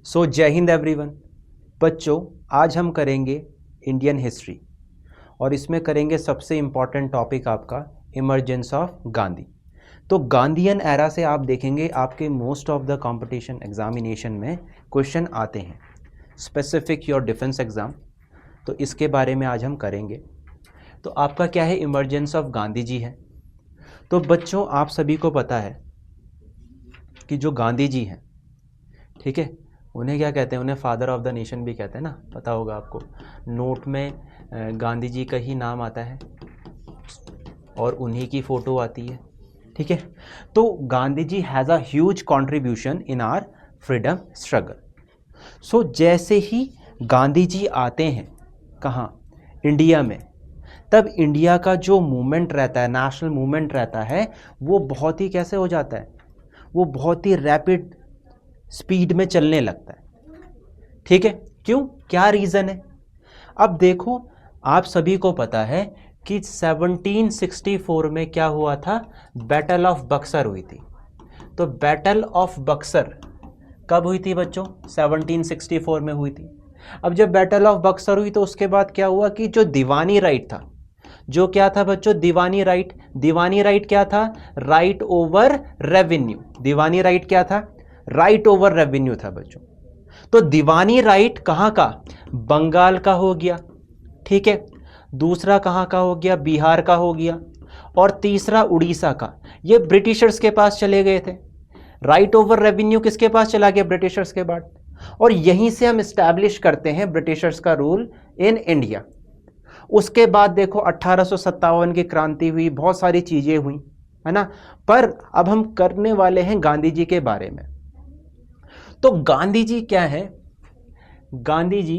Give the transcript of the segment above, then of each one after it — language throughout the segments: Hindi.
जय हिंद एवरीवन। बच्चों, आज हम करेंगे इंडियन हिस्ट्री और इसमें करेंगे सबसे इम्पॉर्टेंट टॉपिक आपका इमर्जेंस ऑफ गांधी। तो गांधीयन एरा से आप देखेंगे आपके most of the competition examination में क्वेश्चन आते हैं, स्पेसिफिक योर डिफेंस एग्ज़ाम। तो इसके बारे में आज हम करेंगे। तो आपका क्या है, इमर्जेंस ऑफ गांधी जी है। तो बच्चों, आप सभी को पता है कि जो गांधी जी हैं, ठीक है, उन्हें क्या कहते हैं, उन्हें फादर ऑफ द नेशन भी कहते हैं ना, पता होगा आपको। नोट में गांधी जी का ही नाम आता है और उन्हीं की फ़ोटो आती है, ठीक है। तो Gandhi ji has a huge contribution in our freedom struggle. जैसे ही गांधी जी आते हैं कहाँ, इंडिया में, तब इंडिया का जो मूवमेंट रहता है, नेशनल मूवमेंट रहता है, वो बहुत ही कैसे हो जाता है, वो बहुत ही रैपिड स्पीड में चलने लगता है, ठीक है। क्यों, क्या रीज़न है? अब देखो, आप सभी को पता है कि 1764 में क्या हुआ था, बैटल ऑफ बक्सर हुई थी। तो बैटल ऑफ बक्सर कब हुई थी बच्चों? 1764 में हुई थी। अब जब बैटल ऑफ बक्सर हुई तो उसके बाद क्या हुआ कि जो दीवानी राइट था, जो क्या था बच्चों, दीवानी राइट। दीवानी राइट क्या था? Right over revenue. Diwani right क्या था? राइट ओवर रेवेन्यू था बच्चों। तो दीवानी राइट कहाँ का? बंगाल का हो गया, ठीक है। दूसरा कहाँ का हो गया? बिहार का हो गया। और तीसरा उड़ीसा का। ये ब्रिटिशर्स के पास चले गए थे। राइट ओवर रेवेन्यू किसके पास चला गया? ब्रिटिशर्स के बाद। और यहीं से हम इस्टेब्लिश करते हैं ब्रिटिशर्स का रूल इन इंडिया। उसके बाद देखो 1857 की क्रांति हुई, बहुत सारी चीजें हुई, है ना। पर अब हम करने वाले हैं गांधी जी के बारे में। तो गांधी जी क्या है? गांधी जी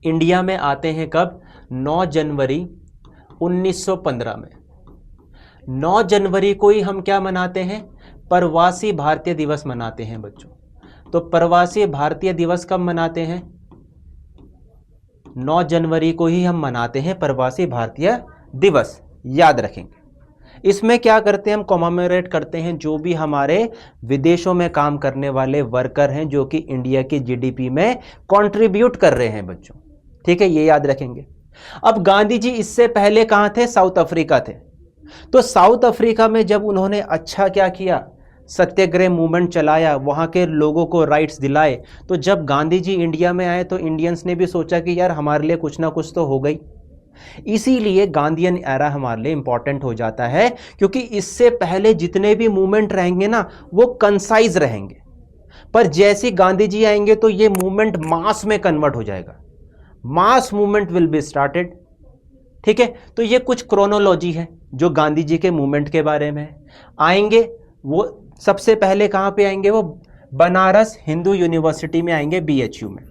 इंडिया में आते हैं कब? 9 जनवरी 1915 में। 9 जनवरी को ही हम क्या मनाते हैं? प्रवासी भारतीय दिवस मनाते हैं बच्चों। तो प्रवासी भारतीय दिवस कब मनाते हैं? 9 जनवरी को ही हम मनाते हैं प्रवासी भारतीय दिवस, याद रखेंगे। इसमें क्या करते हैं हम? कॉमेमोरेट करते हैं जो भी हमारे विदेशों में काम करने वाले वर्कर हैं, जो कि इंडिया की जीडीपी में कंट्रीब्यूट कर रहे हैं बच्चों, ठीक है, ये याद रखेंगे। अब गांधी जी इससे पहले कहां थे? साउथ अफ्रीका थे। तो साउथ अफ्रीका में जब उन्होंने अच्छा क्या किया, सत्याग्रह मूवमेंट चलाया, वहां के लोगों को राइट्स दिलाए। तो जब गांधी जी इंडिया में आए तो इंडियंस ने भी सोचा कि यार हमारे लिए कुछ ना कुछ तो हो गई। इसीलिए गांधीयन एरा हमारे लिए इंपॉर्टेंट हो जाता है, क्योंकि इससे पहले जितने भी मूवमेंट रहेंगे ना, वो कंसाइज रहेंगे। पर जैसे गांधी जी आएंगे तो ये मूवमेंट मास में कन्वर्ट हो जाएगा। Mass movement will be started, ठीक है। तो ये कुछ क्रोनोलॉजी है जो गांधी जी के मूवमेंट के बारे में आएंगे। वो सबसे पहले कहां पे आएंगे? वो बनारस हिंदू यूनिवर्सिटी में आएंगे, बीएचयू में।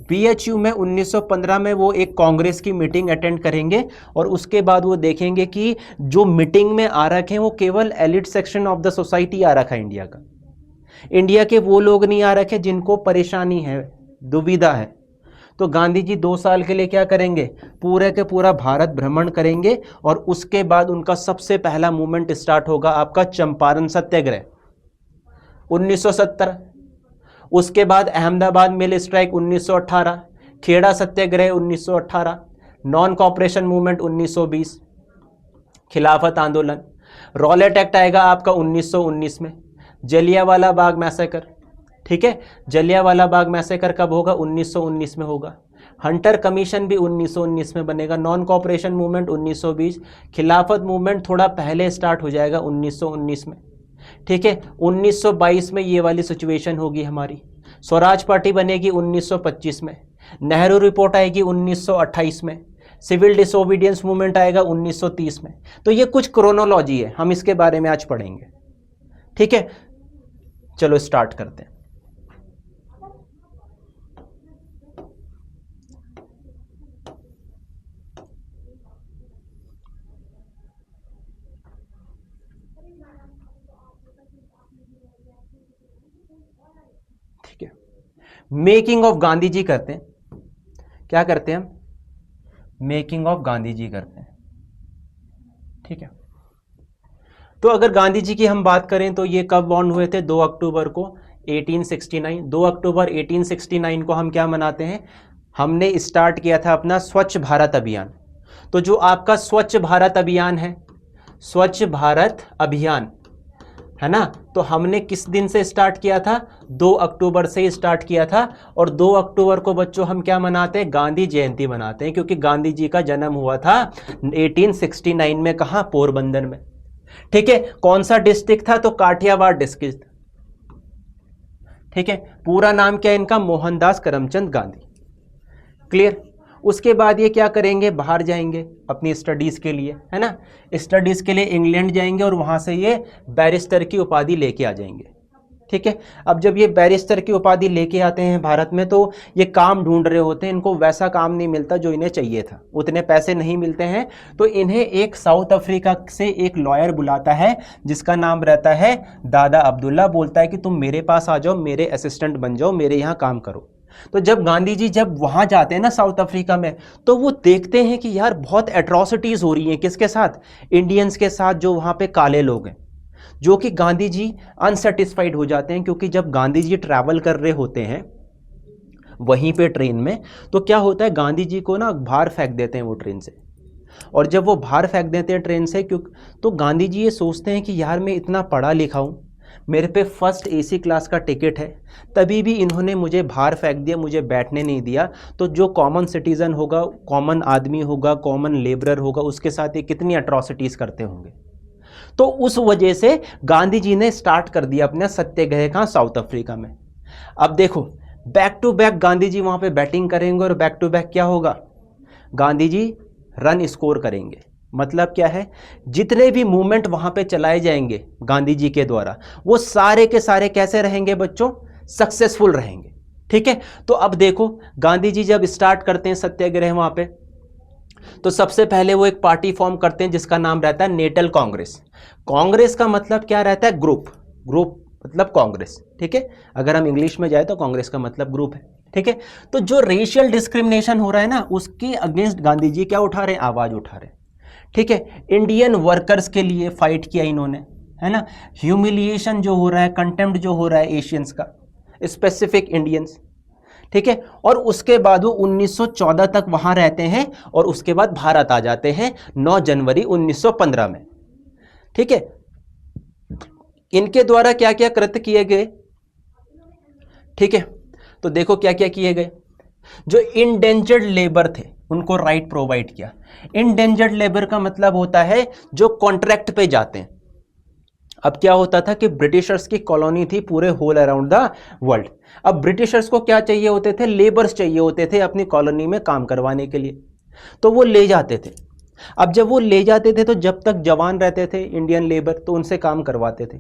बीएचयू में 1915 में वो एक कांग्रेस की मीटिंग अटेंड करेंगे और उसके बाद वो देखेंगे कि जो मीटिंग में आ रखे हैं वो केवल elite section of the society आ रखा है इंडिया का। इंडिया के वो लोग नहीं आ रखे जिनको परेशानी है, दुविधा है। तो गांधी जी 2 साल के लिए क्या करेंगे? पूरे के पूरा भारत भ्रमण करेंगे और उसके बाद उनका सबसे पहला मूवमेंट स्टार्ट होगा आपका चंपारण सत्याग्रह 1917। उसके बाद अहमदाबाद मिल स्ट्राइक 1918, खेड़ा सत्याग्रह 1918, नॉन कॉपरेशन मूवमेंट 1920, खिलाफत आंदोलन, रॉलेट एक्ट आएगा आपका 1919 में, जलियांवाला बाग मैसेकर, ठीक है। जलियांवाला बाग मैसेकर कब होगा? 1919 में होगा। हंटर कमीशन भी 1919 में बनेगा। नॉन कॉपरेशन मूवमेंट 1920, खिलाफत मूवमेंट थोड़ा पहले स्टार्ट हो जाएगा 1919 में, ठीक है। 1922 में ये वाली सिचुएशन होगी हमारी। स्वराज पार्टी बनेगी 1925 में। नेहरू रिपोर्ट आएगी 1928 में। सिविल डिसोबीडियंस मूवमेंट आएगा 1930 में। तो ये कुछ क्रोनोलॉजी है, हम इसके बारे में आज पढ़ेंगे, ठीक है। चलो स्टार्ट करते हैं। मेकिंग ऑफ गांधी जी करते हैं। क्या करते हैं हम? मेकिंग ऑफ गांधी जी करते हैं, ठीक है। तो अगर गांधी जी की हम बात करें तो ये कब बॉर्न हुए थे? 2 अक्टूबर को 1869, 2 अक्टूबर 1869 को हम क्या मनाते हैं? हमने स्टार्ट किया था अपना स्वच्छ भारत अभियान। तो जो आपका स्वच्छ भारत अभियान है, स्वच्छ भारत अभियान है ना, तो हमने किस दिन से स्टार्ट किया था? 2 अक्टूबर से स्टार्ट किया था। और 2 अक्टूबर को बच्चों हम क्या मनाते हैं? गांधी जयंती मनाते हैं, क्योंकि गांधी जी का जन्म हुआ था 1869 में। कहां? पोरबंदर में। ठीक है, कौन सा डिस्ट्रिक्ट था? तो काठियावाड़ डिस्ट्रिक्ट। ठीक है, पूरा नाम क्या है इनका? मोहनदास करमचंद गांधी। क्लियर? उसके बाद ये क्या करेंगे? बाहर जाएंगे अपनी स्टडीज़ के लिए, है ना। स्टडीज़ के लिए इंग्लैंड जाएंगे और वहाँ से ये बैरिस्टर की उपाधि लेके आ जाएंगे। ठीक है, अब जब ये बैरिस्टर की उपाधि लेके आते हैं भारत में, तो ये काम ढूंढ रहे होते हैं, इनको वैसा काम नहीं मिलता जो इन्हें चाहिए था, उतने पैसे नहीं मिलते हैं। तो इन्हें एक साउथ अफ्रीका से एक लॉयर बुलाता है जिसका नाम रहता है दादा अब्दुल्ला। बोलता है कि तुम मेरे पास आ जाओ, मेरे असिस्टेंट बन जाओ, मेरे यहाँ काम करो। तो जब गांधी जी जब वहां जाते हैं ना साउथ अफ्रीका में, तो वो देखते हैं कि यार बहुत एट्रॉसिटीज हो रही हैं। किसके साथ? इंडियंस के साथ, जो वहां पे काले लोग हैं। जो कि गांधी जी अनसेटिस्फाइड हो जाते हैं, क्योंकि जब गांधी जी ट्रैवल कर रहे होते हैं वहीं पे ट्रेन में, तो क्या होता है, गांधी जी को ना बाहर फेंक देते हैं वो ट्रेन से। और जब वो बाहर फेंक देते हैं ट्रेन से, क्यों, तो गांधी जी ये सोचते हैं कि यार मैं इतना पढ़ा लिखा हूँ, मेरे पे फर्स्ट एसी क्लास का टिकट है, तभी भी इन्होंने मुझे बाहर फेंक दिया, मुझे बैठने नहीं दिया। तो जो कॉमन सिटीज़न होगा, कॉमन आदमी होगा, कॉमन लेबरर होगा, उसके साथ ये कितनी अट्रॉसिटीज़ करते होंगे। तो उस वजह से गांधी जी ने स्टार्ट कर दिया अपना सत्याग्रह कहाँ? साउथ अफ्रीका में। अब देखो, back to back Gandhi ji वहाँ पे बैटिंग करेंगे और बैक टू बैक क्या होगा? गांधी जी रन स्कोर करेंगे। मतलब क्या है? जितने भी मूवमेंट वहां पे चलाए जाएंगे गांधी जी के द्वारा, वो सारे के सारे कैसे रहेंगे बच्चों? सक्सेसफुल रहेंगे। ठीक है, तो अब देखो, गांधी जी जब स्टार्ट करते हैं सत्याग्रह वहां पे, तो सबसे पहले वो एक पार्टी फॉर्म करते हैं जिसका नाम रहता है नेटल कांग्रेस। कांग्रेस का मतलब क्या रहता है? ग्रुप। ग्रुप मतलब कांग्रेस। ठीक है, अगर हम इंग्लिश में जाए तो कांग्रेस का मतलब ग्रुप है। ठीक है, तो जो रेशियल डिस्क्रिमिनेशन हो रहा है ना, उसके अगेंस्ट गांधी जी क्या उठा रहे हैं? आवाज उठा रहे हैं। ठीक है, इंडियन वर्कर्स के लिए फाइट किया इन्होंने, है ना। ह्यूमिलिएशन जो हो रहा है, कंटेम्प्ट जो हो रहा है एशियंस का, स्पेसिफिक इंडियंस। ठीक है, और उसके बाद वो 1914 तक वहां रहते हैं और उसके बाद भारत आ जाते हैं 9 जनवरी 1915 में। ठीक है, इनके द्वारा क्या क्या कृत्य किए गए? ठीक है, तो देखो क्या क्या किए गए। जो इंडेंजर्ड लेबर थे उनको राइट प्रोवाइड किया। इंडेंजर्ड लेबर का मतलब होता है जो कॉन्ट्रैक्ट पे जाते हैं। अब क्या होता था कि ब्रिटिशर्स की कॉलोनी थी पूरे होल अराउंड द वर्ल्ड। अब ब्रिटिशर्स को क्या चाहिए होते थे? लेबर्स चाहिए होते थे अपनी कॉलोनी में काम करवाने के लिए, तो वो ले जाते थे। अब जब वो ले जाते थे तो जब तक जवान रहते थे इंडियन लेबर, तो उनसे काम करवाते थे,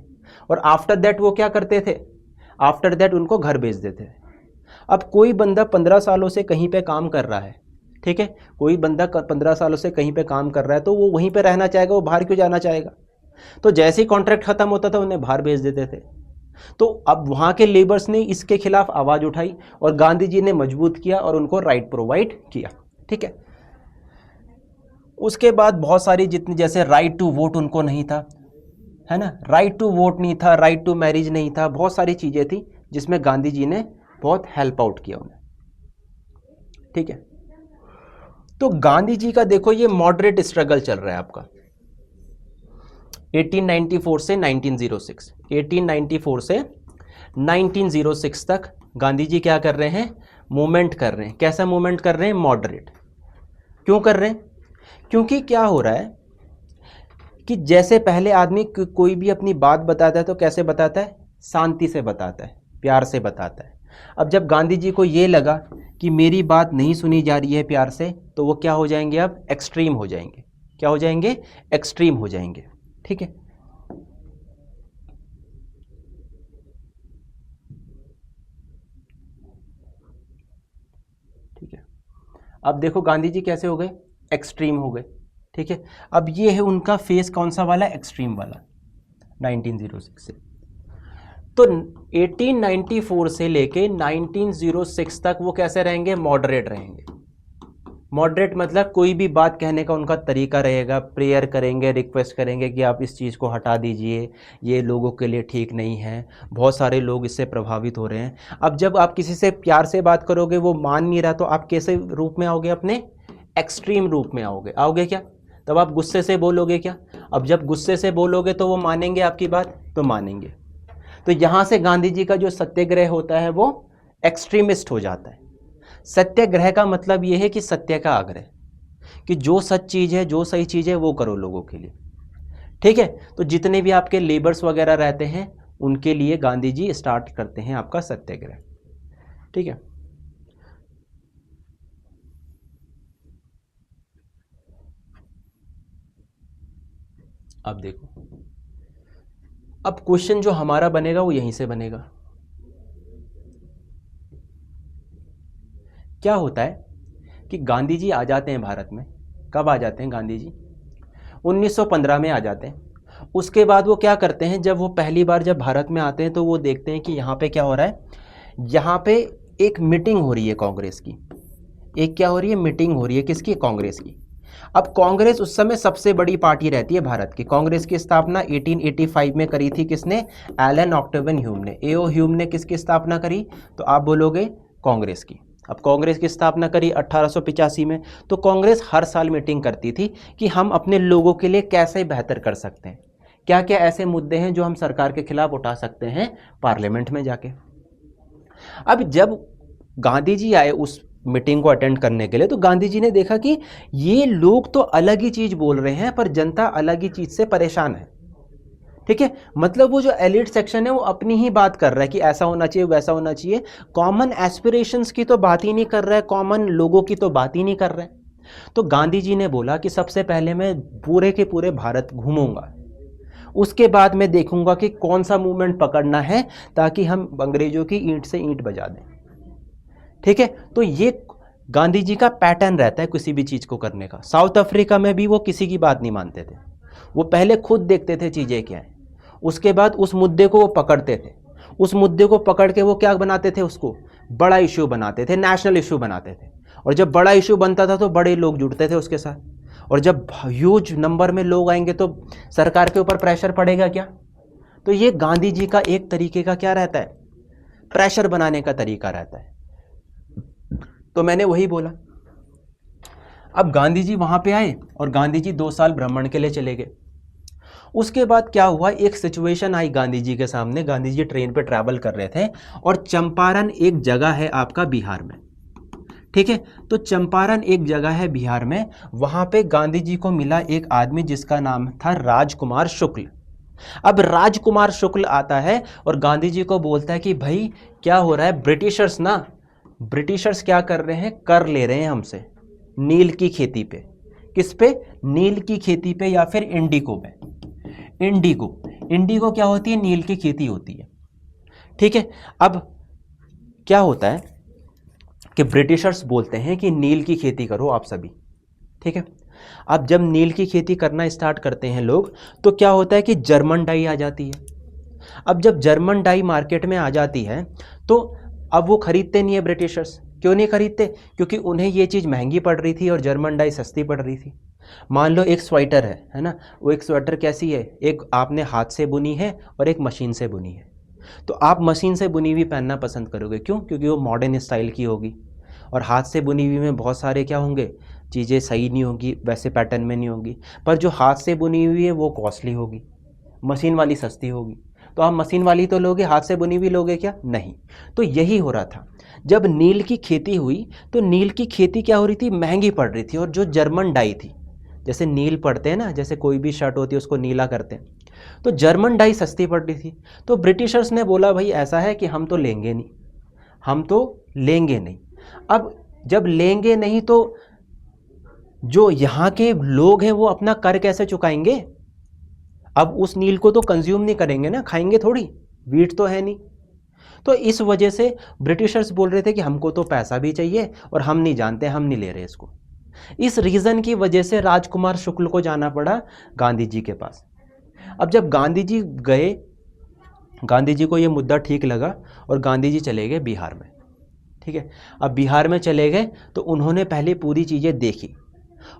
और आफ्टर दैट वो क्या करते थे? आफ्टर दैट उनको घर भेज देते थे। अब कोई बंदा 15 सालों से कहीं पे काम कर रहा है, ठीक है, कोई बंदा 15 सालों से कहीं पे काम कर रहा है, तो वो वहीं पे रहना चाहेगा, वो बाहर क्यों जाना चाहेगा? तो जैसे ही कॉन्ट्रैक्ट खत्म होता था उन्हें बाहर भेज देते थे। तो अब वहां के लेबर्स ने इसके खिलाफ आवाज उठाई और गांधी जी ने मजबूत किया और उनको राइट प्रोवाइड किया। ठीक है, उसके बाद बहुत सारी जितनी, जैसे राइट टू वोट उनको नहीं था, है ना, राइट टू वोट नहीं था, राइट टू मैरिज नहीं था, बहुत सारी चीजें थी जिसमें गांधी जी ने बहुत हेल्प आउट किया उन्हें। ठीक है, तो गांधी जी का देखो ये मॉडरेट स्ट्रगल चल रहा है आपका 1894 से 1906, 1894 से 1906 तक गांधी जी क्या कर रहे हैं? मूवमेंट कर रहे हैं। कैसा मूवमेंट कर रहे हैं? मॉडरेट। क्यों कर रहे हैं? क्योंकि क्या हो रहा है कि जैसे पहले आदमी कोई भी अपनी बात बताता है तो कैसे बताता है? शांति से बताता है, प्यार से बताता है। अब जब गांधी जी को ये लगा कि मेरी बात नहीं सुनी जा रही है प्यार से, तो वो क्या हो जाएंगे? अब एक्सट्रीम हो जाएंगे। क्या हो जाएंगे? एक्सट्रीम हो जाएंगे। ठीक है, ठीक है, अब देखो गांधी जी कैसे हो गए? एक्सट्रीम हो गए। ठीक है, अब ये है उनका फेस कौन सा वाला? एक्सट्रीम वाला, 1906 से। तो 1894 से लेके 1906 तक वो कैसे रहेंगे? मॉडरेट रहेंगे। मॉडरेट मतलब कोई भी बात कहने का उनका तरीका रहेगा, प्रेयर करेंगे, रिक्वेस्ट करेंगे कि आप इस चीज़ को हटा दीजिए, ये लोगों के लिए ठीक नहीं है, बहुत सारे लोग इससे प्रभावित हो रहे हैं। अब जब आप किसी से प्यार से बात करोगे, वो मान नहीं रहा, तो आप कैसे रूप में आओगे? अपने एक्सट्रीम रूप में आओगे क्या? तब आप गुस्से से बोलोगे क्या? अब जब गुस्से से बोलोगे तो वो मानेंगे आपकी बात? तो मानेंगे। तो यहाँ से गांधी जी का जो सत्याग्रह होता है वो एक्सट्रीमिस्ट हो जाता है। सत्याग्रह का मतलब ये है कि सत्य का आग्रह, कि जो सच चीज़ है, जो सही चीज़ है वो करो लोगों के लिए, ठीक है। तो जितने भी आपके लेबर्स वगैरह रहते हैं उनके लिए गांधी जी स्टार्ट करते हैं आपका सत्याग्रह, ठीक है। अब देखो, अब क्वेश्चन जो हमारा बनेगा वो यहीं से बनेगा। क्या होता है कि गांधी जी आ जाते हैं भारत में। कब आ जाते हैं गांधी जी? 1915 में आ जाते हैं। उसके बाद वो क्या करते हैं, जब वो पहली बार जब भारत में आते हैं तो वो देखते हैं कि यहाँ पे क्या हो रहा है, यहाँ पे एक मीटिंग हो रही है कांग्रेस की। एक क्या हो रही है? मीटिंग हो रही है, किसकी? कांग्रेस की। अब कांग्रेस उस समय सबसे बड़ी पार्टी रहती है भारत की। कांग्रेस की स्थापना 1885 में करी थी किसने? एलन ऑक्टेवियन ह्यूम ने। एओ ह्यूम ने किसकी स्थापना करी? तो आप बोलोगे कांग्रेस की। अब कांग्रेस की स्थापना करी 1885 में। तो कांग्रेस हर साल मीटिंग करती थी कि हम अपने लोगों के लिए कैसे बेहतर कर सकते हैं, क्या क्या ऐसे मुद्दे हैं जो हम सरकार के खिलाफ उठा सकते हैं पार्लियामेंट में जाके। अब जब गांधी जी आए उस मीटिंग को अटेंड करने के लिए, तो गांधी जी ने देखा कि ये लोग तो अलग ही चीज बोल रहे हैं, पर जनता अलग ही चीज से परेशान है, ठीक है। मतलब वो जो एलिट सेक्शन है वो अपनी ही बात कर रहा है कि ऐसा होना चाहिए, वैसा होना चाहिए। कॉमन एस्पिरेशंस की तो बात ही नहीं कर रहा है, कॉमन लोगों की तो बात ही नहीं कर रहे हैं। तो गांधी जी ने बोला कि सबसे पहले मैं पूरे के पूरे भारत घूमूंगा, उसके बाद मैं देखूंगा कि कौन सा मूवमेंट पकड़ना है ताकि हम अंग्रेजों की ईंट से ईंट बजा दें, ठीक है। तो ये गांधी जी का पैटर्न रहता है किसी भी चीज को करने का। साउथ अफ्रीका में भी वो किसी की बात नहीं मानते थे, वो पहले खुद देखते थे चीजें क्या है, उसके बाद उस मुद्दे को वो पकड़ते थे। उस मुद्दे को पकड़ के वो क्या बनाते थे? उसको बड़ा इश्यू बनाते थे, नेशनल इश्यू बनाते थे। और जब बड़ा इश्यू बनता था तो बड़े लोग जुड़ते थे उसके साथ, और जब ह्यूज नंबर में लोग आएंगे तो सरकार के ऊपर प्रेशर पड़ेगा क्या? तो ये गांधी जी का एक तरीके का क्या रहता है? प्रेशर बनाने का तरीका रहता है। तो मैंने वही बोला। अब गांधी जी वहां पे आए और गांधी जी 2 साल भ्रमण के लिए चले गए। उसके बाद क्या हुआ, एक सिचुएशन आई गांधी जी के सामने। गांधी जी ट्रेन पे ट्रैवल कर रहे थे और चंपारण एक जगह है आपका बिहार में, ठीक है। तो चंपारण एक जगह है बिहार में, वहां पे गांधी जी को मिला एक आदमी जिसका नाम था राजकुमार शुक्ल। अब राजकुमार शुक्ल आता है और गांधी जी को बोलता है कि भाई क्या हो रहा है, ब्रिटिशर्स क्या कर रहे हैं, कर ले रहे हैं हमसे नील की खेती पे। किस पे? नील की खेती पे, या फिर इंडिगो पे। इंडिगो क्या होती है? नील की खेती होती है, ठीक है। अब क्या होता है कि ब्रिटिशर्स बोलते हैं कि नील की खेती करो आप सभी, ठीक है। अब जब नील की खेती करना स्टार्ट करते हैं लोग, तो क्या होता है कि जर्मन डाई आ जाती है। अब जब जर्मन डाई मार्केट में आ जाती है तो अब वो खरीदते नहीं है ब्रिटिशर्स। क्यों नहीं खरीदते? क्योंकि उन्हें ये चीज़ महंगी पड़ रही थी और जर्मन डाई सस्ती पड़ रही थी। मान लो एक स्वेटर है ना, वो एक स्वेटर कैसी है, एक आपने हाथ से बुनी है और एक मशीन से बुनी है। तो आप मशीन से बुनी हुई पहनना पसंद करोगे, क्यों? क्योंकि वो मॉडर्न स्टाइल की होगी। और हाथ से बुनी हुई में बहुत सारे क्या होंगे, चीज़ें सही नहीं होंगी, वैसे पैटर्न में नहीं होंगी। पर जो हाथ से बुनी हुई है वो कॉस्टली होगी, मशीन वाली सस्ती होगी। तो आप मशीन वाली तो लोगे, हाथ से बुनी हुई लोगे क्या? नहीं। तो यही हो रहा था। जब नील की खेती हुई तो नील की खेती क्या हो रही थी, महंगी पड़ रही थी। और जो जर्मन डाई थी, जैसे नील पड़ते हैं ना, जैसे कोई भी शर्ट होती है उसको नीला करते हैं, तो जर्मन डाई सस्ती पड़ रही थी। तो ब्रिटिशर्स ने बोला भाई ऐसा है कि हम तो लेंगे नहीं, हम तो लेंगे नहीं। अब जब लेंगे नहीं तो जो यहाँ के लोग हैं वो अपना कर कैसे चुकाएंगे? अब उस नील को तो कंज्यूम नहीं करेंगे ना, खाएंगे थोड़ी, वीट तो है नहीं। तो इस वजह से ब्रिटिशर्स बोल रहे थे कि हमको तो पैसा भी चाहिए और हम नहीं जानते, हम नहीं ले रहे इसको। इस रीज़न की वजह से राजकुमार शुक्ल को जाना पड़ा गांधी जी के पास। अब जब गांधी जी गए, गांधी जी को ये मुद्दा ठीक लगा और गांधी जी चले गए बिहार में, ठीक है। अब बिहार में चले गए तो उन्होंने पहले पूरी चीज़ें देखी,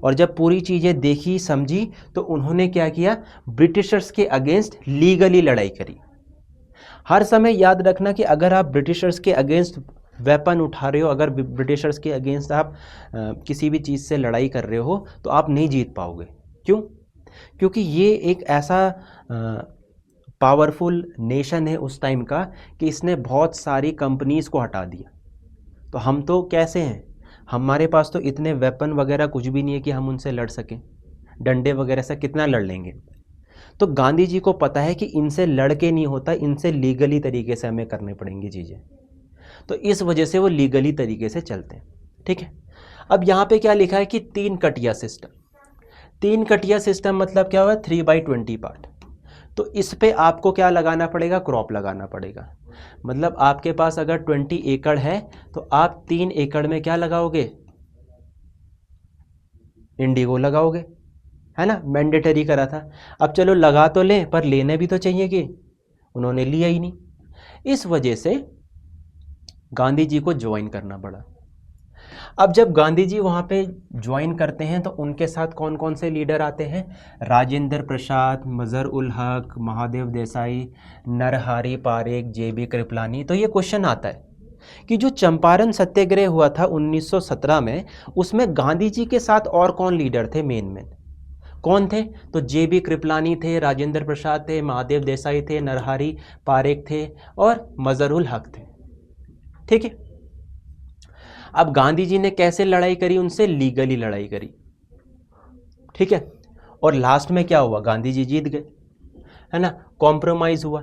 और जब पूरी चीज़ें देखी समझी तो उन्होंने क्या किया, ब्रिटिशर्स के अगेंस्ट लीगली लड़ाई करी। हर समय याद रखना कि अगर आप ब्रिटिशर्स के अगेंस्ट वेपन उठा रहे हो, अगर ब्रिटिशर्स के अगेंस्ट आप किसी भी चीज़ से लड़ाई कर रहे हो तो आप नहीं जीत पाओगे। क्यों? क्योंकि ये एक ऐसा पावरफुल नेशन है उस टाइम का कि इसने बहुत सारी कंपनीज़ को हटा दिया। तो हम तो कैसे हैं, हमारे पास तो इतने वेपन वगैरह कुछ भी नहीं है कि हम उनसे लड़ सकें, डंडे वगैरह से कितना लड़ लेंगे। तो गांधी जी को पता है कि इनसे लड़ के नहीं होता, इनसे लीगली तरीके से हमें करने पड़ेंगी चीज़ें, तो इस वजह से वो लीगली तरीके से चलते हैं। ठीक है। अब यहाँ पे क्या लिखा है कि 3 कटिया सिस्टम। 3 कटिया सिस्टम मतलब क्या हुआ, 3/20 पार्ट। तो इस पे आपको क्या लगाना पड़ेगा, क्रॉप लगाना पड़ेगा। मतलब आपके पास अगर 20 एकड़ है तो आप 3 एकड़ में क्या लगाओगे, इंडिगो लगाओगे, है ना, मैंडेटरी करा था। अब चलो लगा तो लें, पर लेने भी तो चाहिए कि, उन्होंने लिया ही नहीं। इस वजह से गांधी जी को ज्वाइन करना पड़ा। अब जब गांधी जी वहाँ पे ज्वाइन करते हैं तो उनके साथ कौन कौन से लीडर आते हैं, राजेंद्र प्रसाद, मजहर उल हक, महादेव देसाई, नरहरि पारेख, जेबी कृपलानी। तो ये क्वेश्चन आता है कि जो चंपारण सत्याग्रह हुआ था 1917 में, उसमें गांधी जी के साथ और कौन लीडर थे, मेन कौन थे, तो जेबी कृपलानी थे, राजेंद्र प्रसाद थे, महादेव देसाई थे, नरहरि पारेख थे और मजहर उल हक थे। ठीक है। अब गांधी जी ने कैसे लड़ाई करी उनसे, लीगली लड़ाई करी। ठीक है। और लास्ट में क्या हुआ, गांधी जी जीत गए, है ना, कॉम्प्रोमाइज हुआ।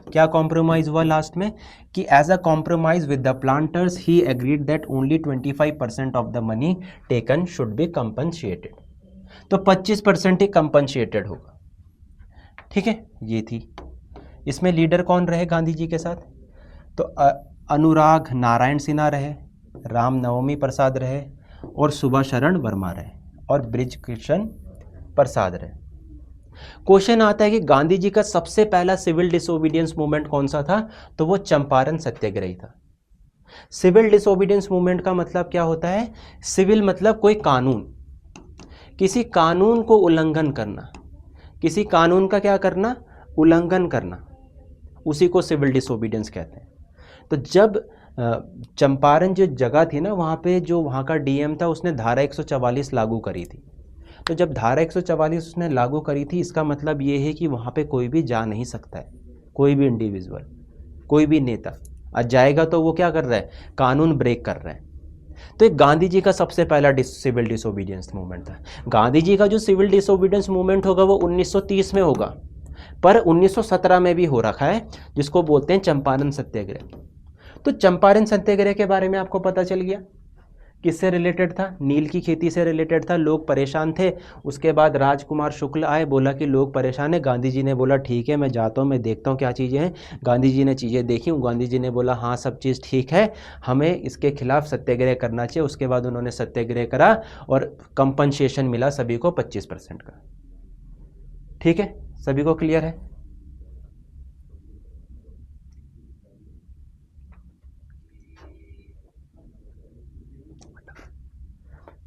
क्या कॉम्प्रोमाइज हुआ लास्ट में, कि as a compromise with the planters he agreed that only 25% of the money taken should be compensated. तो 25% ही कंपनसेटेड होगा। ठीक है, ये थी। इसमें लीडर कौन रहे गांधी जी के साथ, तो अनुराग नारायण सिन्हा रहे, राम नवमी प्रसाद रहे, और सुभाष शरण वर्मा रहे, और ब्रिज किशन प्रसाद रहे। क्वेश्चन आता है कि गांधी जी का सबसे पहला सिविल डिसोबीडियंस मूवमेंट कौन सा था, तो वो चंपारण सत्याग्रह था। सिविल डिसोबीडियंस मूवमेंट का मतलब क्या होता है, सिविल मतलब कोई कानून, किसी कानून को उल्लंघन करना, किसी कानून का क्या करना, उल्लंघन करना, उसी को सिविल डिसोबीडियंस कहते हैं। तो जब चंपारण जो जगह थी ना, वहाँ पे जो वहाँ का डीएम था उसने धारा 144 लागू करी थी। तो जब धारा 144 उसने लागू करी थी, इसका मतलब ये है कि वहाँ पे कोई भी जा नहीं सकता है, कोई भी इंडिविजुअल, कोई भी नेता आज जाएगा तो वो क्या कर रहा है, कानून ब्रेक कर रहा है। तो एक गांधी जी का सबसे पहला सिविल डिसोबीडियंस मूवमेंट था। गांधी जी का जो सिविल डिसोबीडियंस मूवमेंट होगा वो 1930 में होगा, पर 1917 में भी हो रखा है, जिसको बोलते हैं चंपारण सत्याग्रह। तो चंपारण सत्याग्रह के बारे में आपको पता चल गया, किससे रिलेटेड था, नील की खेती से रिलेटेड था, लोग परेशान थे। उसके बाद राजकुमार शुक्ल आए, बोला कि लोग परेशान हैं। गांधी जी ने बोला ठीक है मैं जाता हूँ, मैं देखता हूँ क्या चीज़ें हैं। गांधी जी ने चीज़ें देखी, गांधी जी ने बोला हाँ सब चीज़ ठीक है, हमें इसके खिलाफ सत्याग्रह करना चाहिए। उसके बाद उन्होंने सत्याग्रह करा और कंपनसेशन मिला सभी को 25% का। ठीक है, सभी को क्लियर है।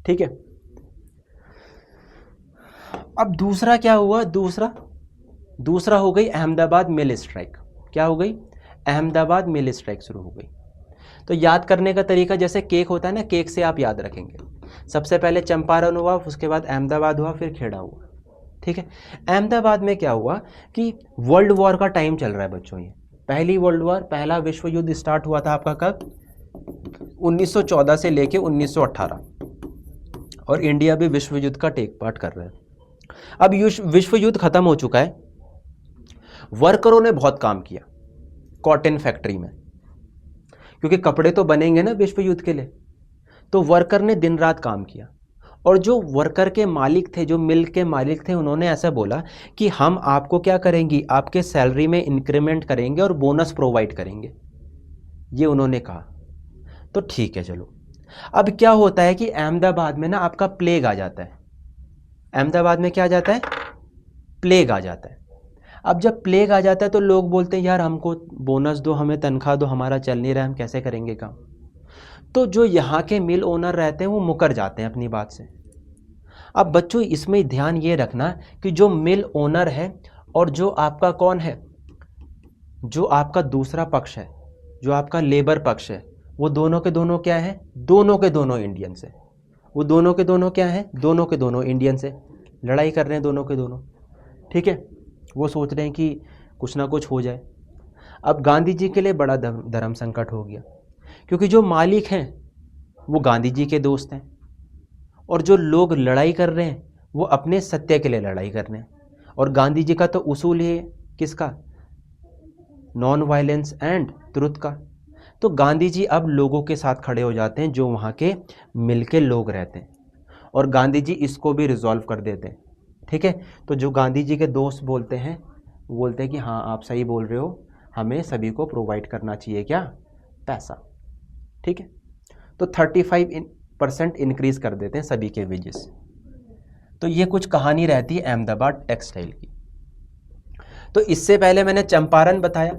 ठीक है। अब दूसरा क्या हुआ, दूसरा हो गई अहमदाबाद मिल स्ट्राइक। क्या हो गई, अहमदाबाद मिल स्ट्राइक शुरू हो गई। तो याद करने का तरीका जैसे केक होता है ना, केक से आप याद रखेंगे, सबसे पहले चंपारण हुआ, उसके बाद अहमदाबाद हुआ, फिर खेड़ा हुआ। ठीक है। अहमदाबाद में क्या हुआ कि वर्ल्ड वॉर का टाइम चल रहा है बच्चों, ये पहली वर्ल्ड वॉर, पहला विश्व युद्ध स्टार्ट हुआ था आपका कब, 1914 से लेके 1918, और इंडिया भी विश्व युद्ध का टेक पार्ट कर रहा है। अब विश्व युद्ध खत्म हो चुका है, वर्करों ने बहुत काम किया कॉटन फैक्ट्री में, क्योंकि कपड़े तो बनेंगे ना विश्व युद्ध के लिए, तो वर्कर ने दिन रात काम किया। और जो वर्कर के मालिक थे, जो मिल के मालिक थे, उन्होंने ऐसा बोला कि हम आपको क्या करेंगे, आपके सैलरी में इंक्रीमेंट करेंगे और बोनस प्रोवाइड करेंगे, ये उन्होंने कहा। तो ठीक है चलो। अब क्या होता है कि अहमदाबाद में ना आपका प्लेग आ जाता है, अहमदाबाद में क्या आ जाता है, प्लेग आ जाता है। अब जब प्लेग आ जाता है तो लोग बोलते हैं यार हमको बोनस दो, हमें तनख्वाह दो, हमारा चल नहीं रहा है, हम कैसे करेंगे काम। तो जो यहाँ के मिल ओनर रहते हैं वो मुकर जाते हैं अपनी बात से। अब बच्चों इसमें ध्यान ये रखना कि जो मिल ओनर है और जो आपका कौन है, जो आपका दूसरा पक्ष है, जो आपका लेबर पक्ष है, वो दोनों के दोनों क्या है, दोनों के दोनों इंडियन से। वो दोनों के दोनों क्या है, दोनों के दोनों इंडियन से लड़ाई कर रहे हैं दोनों के दोनों, ठीक है। वो सोच रहे हैं कि कुछ ना कुछ हो जाए। अब गांधी जी के लिए बड़ा धर्म संकट हो गया, क्योंकि जो मालिक हैं वो गांधी जी के दोस्त हैं और जो लोग लड़ाई कर रहे हैं वो अपने सत्य के लिए लड़ाई कर रहे हैं। और गांधी जी का तो उसूल है किसका, नॉन वायलेंस एंड ट्रुथ का। तो गांधी जी अब लोगों के साथ खड़े हो जाते हैं जो वहाँ के मिल के लोग रहते हैं, और गांधी जी इसको भी रिजॉल्व कर देते हैं, ठीक है। तो जो गांधी जी के दोस्त बोलते हैं, वो बोलते हैं कि हाँ आप सही बोल रहे हो, हमें सभी को प्रोवाइड करना चाहिए क्या, पैसा, ठीक है। तो 35% इंक्रीज कर देते हैं सभी के वेजेस। तो ये कुछ कहानी रहती है अहमदाबाद टेक्सटाइल की। तो इससे पहले मैंने चंपारण बताया।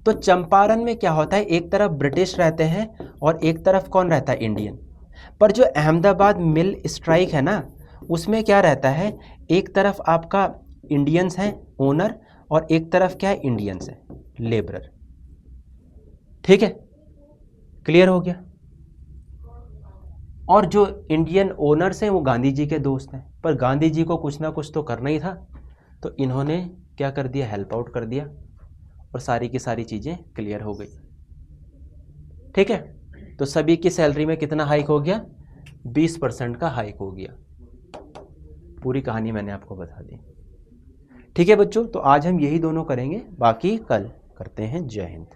तो चंपारण में क्या होता है, एक तरफ ब्रिटिश रहते हैं और एक तरफ कौन रहता है, इंडियन। पर जो अहमदाबाद मिल स्ट्राइक है ना, उसमें क्या रहता है, एक तरफ आपका इंडियंस हैं ओनर और एक तरफ क्या है, इंडियंस है लेबरर, ठीक है, क्लियर हो गया। और जो इंडियन ओनर्स हैं वो गांधी जी के दोस्त हैं, पर गांधी जी को कुछ ना कुछ तो करना ही था, तो इन्होंने क्या कर दिया, हेल्प आउट कर दिया और सारी की सारी चीज़ें क्लियर हो गई, ठीक है। तो सभी की सैलरी में कितना हाइक हो गया, 20% का हाइक हो गया। पूरी कहानी मैंने आपको बता दी, ठीक है बच्चों। तो आज हम यही दोनों करेंगे, बाकी कल करते हैं। जय हिंद।